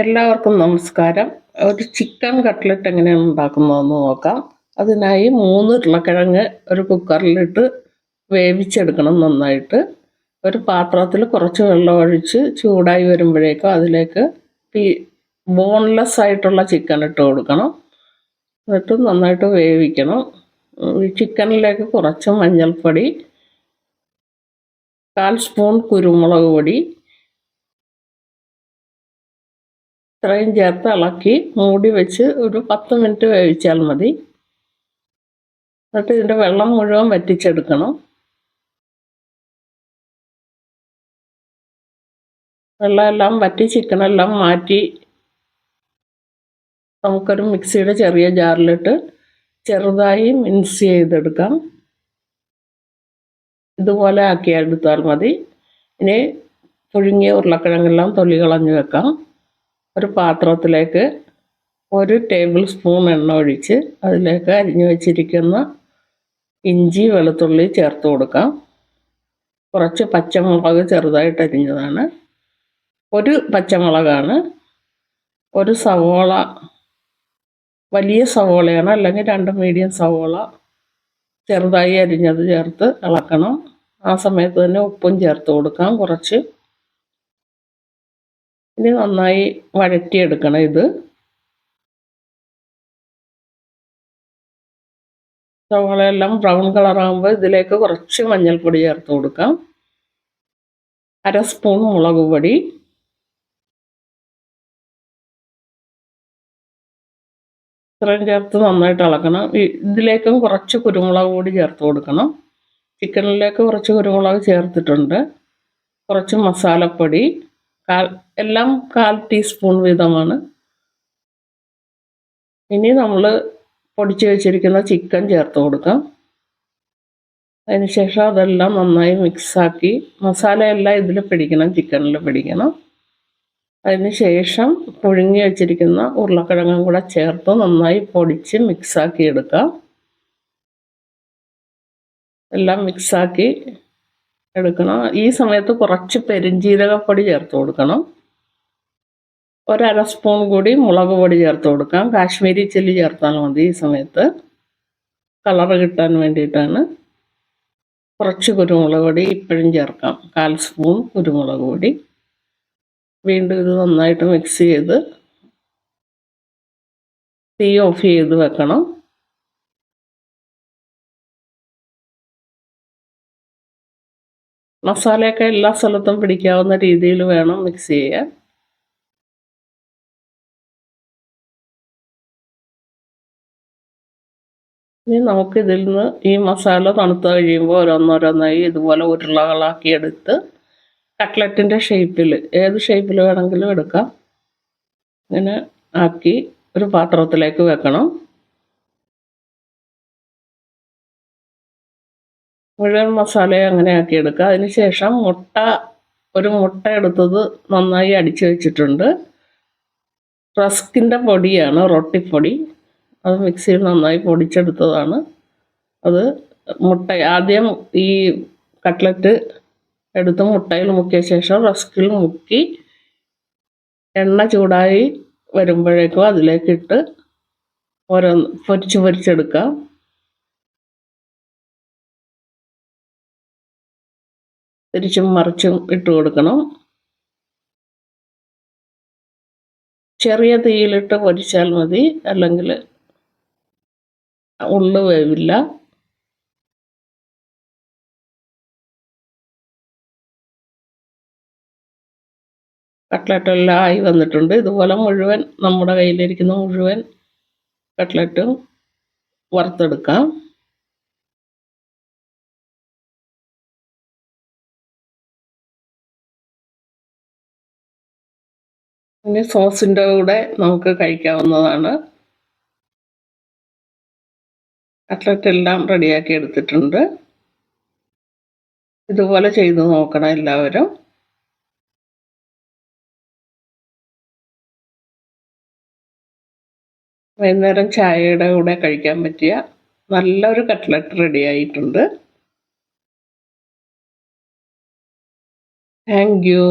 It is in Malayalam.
എല്ലാവർക്കും നമസ്കാരം. ഒരു ചിക്കൻ കട്ട്ലറ്റ് എങ്ങനെയാണ് ഉണ്ടാക്കുന്നതെന്ന് നോക്കാം. അതിനായി 3 ഉരുളക്കിഴങ്ങ് ഒരു കുക്കറിലിട്ട് വേവിച്ചെടുക്കണം നന്നായിട്ട്. ഒരു പാത്രത്തിൽ കുറച്ച് വെള്ളം ഒഴിച്ച് ചൂടായി വരുമ്പോഴേക്കും അതിലേക്ക് ഈ ബോൺലെസ് ആയിട്ടുള്ള ചിക്കൻ ഇട്ട് കൊടുക്കണം. എന്നിട്ട് നന്നായിട്ട് വേവിക്കണം. ഈ ചിക്കനിലേക്ക് കുറച്ച് മഞ്ഞൾപ്പൊടി, 1/4 സ്പൂൺ കുരുമുളക് പൊടി ഇത്രയും ചേർത്ത് ഇളക്കി മൂടി വെച്ച് ഒരു 10 മിനിറ്റ് വേവിച്ചാൽ മതി. എന്നിട്ട് ഇതിൻ്റെ വെള്ളം മുഴുവൻ വറ്റിച്ചെടുക്കണം. വെള്ളമെല്ലാം വറ്റി ചിക്കനെല്ലാം മാറ്റി നമുക്കൊരു മിക്സിയുടെ ചെറിയ ജാറിലിട്ട് ചെറുതായി മിക്സ് ചെയ്തെടുക്കാം. ഇതുപോലെ ആക്കിയെടുത്താൽ മതി. ഇനി പുഴുങ്ങിയ ഉരുളക്കിഴങ്ങെല്ലാം തൊലി കളഞ്ഞ് വെക്കാം. ഒരു പാത്രത്തിലേക്ക് 1 ടേബിൾ സ്പൂൺ എണ്ണ ഒഴിച്ച് അതിലേക്ക് അരിഞ്ഞു വെച്ചിരിക്കുന്ന ഇഞ്ചി വെളുത്തുള്ളി ചേർത്ത് കൊടുക്കാം. കുറച്ച് പച്ചമുളക് ചെറുതായിട്ട് അരിഞ്ഞതാണ്, 1 പച്ചമുളകാണ്, 1 സവോള, വലിയ സവോളയാണ്, അല്ലെങ്കിൽ 2 മീഡിയം സവോള ചെറുതായി അരിഞ്ഞത് ചേർത്ത് ഇളക്കണം. ആ സമയത്ത് തന്നെ ഉപ്പും ചേർത്ത് കൊടുക്കാം കുറച്ച്. ഇനി നന്നായി വഴറ്റിയെടുക്കണം. ഇത് സവോളയെല്ലാം ബ്രൗൺ കളറാകുമ്പോൾ ഇതിലേക്ക് കുറച്ച് മഞ്ഞൾപ്പൊടി ചേർത്ത് കൊടുക്കാം. 1/2 സ്പൂൺ മുളക് പൊടി, ഇത്രയും ചേർത്ത് നന്നായിട്ട് ഇളക്കണം. ഇതിലേക്കും കുറച്ച് കുരുമുളക് പൊടി ചേർത്ത് കൊടുക്കണം. ചിക്കനിലേക്ക് കുറച്ച് കുരുമുളക് ചേർത്തിട്ടുണ്ട്. കുറച്ച് മസാലപ്പൊടി എല്ലാം 1/4 ടീസ്പൂൺ വീതമാണ്. ഇനി നമ്മൾ പൊടിച്ച് വെച്ചിരിക്കുന്ന ചിക്കൻ ചേർത്ത് കൊടുക്കാം. അതിനുശേഷം അതെല്ലാം നന്നായി മിക്സാക്കി, മസാലയെല്ലാം ഇതിൽ പിടിക്കണം, ചിക്കനിൽ പിടിക്കണം. അതിനുശേഷം പുഴുങ്ങി വെച്ചിരിക്കുന്ന ഉരുളക്കിഴങ്ങും കൂടെ ചേർത്ത് നന്നായി പൊടിച്ച് മിക്സാക്കി എടുക്കാം. എല്ലാം മിക്സാക്കി എടുക്കണം. ഈ സമയത്ത് കുറച്ച് പെരുംജീരകപ്പൊടി ചേർത്ത് കൊടുക്കണം. 1/2 സ്പൂൺ കൂടി മുളക് പൊടി ചേർത്ത് കൊടുക്കാം. കാശ്മീരി ചില്ലി ചേർത്താൽ മതി. ഈ സമയത്ത് കളറ് കിട്ടാൻ വേണ്ടിയിട്ടാണ്. കുറച്ച് കുരുമുളക് പൊടി ഇപ്പോഴും ചേർക്കാം, 1/4 സ്പൂൺ കുരുമുളക് പൊടി. വീണ്ടും ഇത് നന്നായിട്ട് മിക്സ് ചെയ്ത് തീ ഓഫ് ചെയ്ത് വെക്കണം. മസാലയൊക്കെ എല്ലാ സ്ഥലത്തും പിടിക്കാവുന്ന രീതിയിൽ വേണം മിക്സ് ചെയ്യാൻ. ഇനി നമുക്കിതിൽ നിന്ന് ഈ മസാല തണുത്ത് കഴിയുമ്പോൾ ഓരോന്നോരോന്നായി ഇതുപോലെ ഉരുളകളാക്കി എടുത്ത് കട്ട്ലറ്റിൻ്റെ ഷേപ്പിൽ, ഏത് ഷേപ്പിൽ വേണമെങ്കിലും എടുക്കാം, ഇങ്ങനെ ആക്കി ഒരു പാത്രത്തിലേക്ക് വെക്കണം. മുഴുവൻ മസാലയും അങ്ങനെ ആക്കിയെടുക്കുക. അതിനുശേഷം ഒരു മുട്ട എടുത്തത് നന്നായി അടിച്ചു വെച്ചിട്ടുണ്ട്. റസ്കിൻ്റെ പൊടിയാണ്, റൊട്ടിപ്പൊടി. അത് മിക്സിയിൽ നന്നായി പൊടിച്ചെടുത്തതാണ്. അത് ആദ്യം ഈ കട്ട്ലറ്റ് എടുത്ത് മുട്ടയിൽ മുക്കിയ ശേഷം റസ്കിൽ മുക്കി എണ്ണ ചൂടായി വരുമ്പോഴേക്കും അതിലേക്കിട്ട് പൊരിച്ചെടുക്കാം. തിരിച്ചും മറിച്ചും ഇട്ട് കൊടുക്കണം. ചെറിയ തീയിലിട്ട് പൊരിച്ചാൽ മതി, അല്ലെങ്കിൽ ഉള്ളു വേവില്ല. കട്ട്ലറ്റെല്ലാം ആയി വന്നിട്ടുണ്ട്. ഇതുപോലെ മുഴുവൻ നമ്മുടെ കയ്യിലിരിക്കുന്ന മുഴുവൻ കട്ട്ലറ്റും വറുത്തെടുക്കാം. ഇനി സോസിൻ്റെ കൂടെ നമുക്ക് കഴിക്കാവുന്നതാണ്. കട്ട്ലറ്റ് എല്ലാം റെഡിയാക്കി എടുത്തിട്ടുണ്ട്. ഇതുപോലെ ചെയ്ത് നോക്കണം എല്ലാവരും. വൈകുന്നേരം ചായയുടെ കൂടെ കഴിക്കാൻ പറ്റിയ നല്ലൊരു കട്ട്ലറ്റ് റെഡി ആയിട്ടുണ്ട്. Thank you.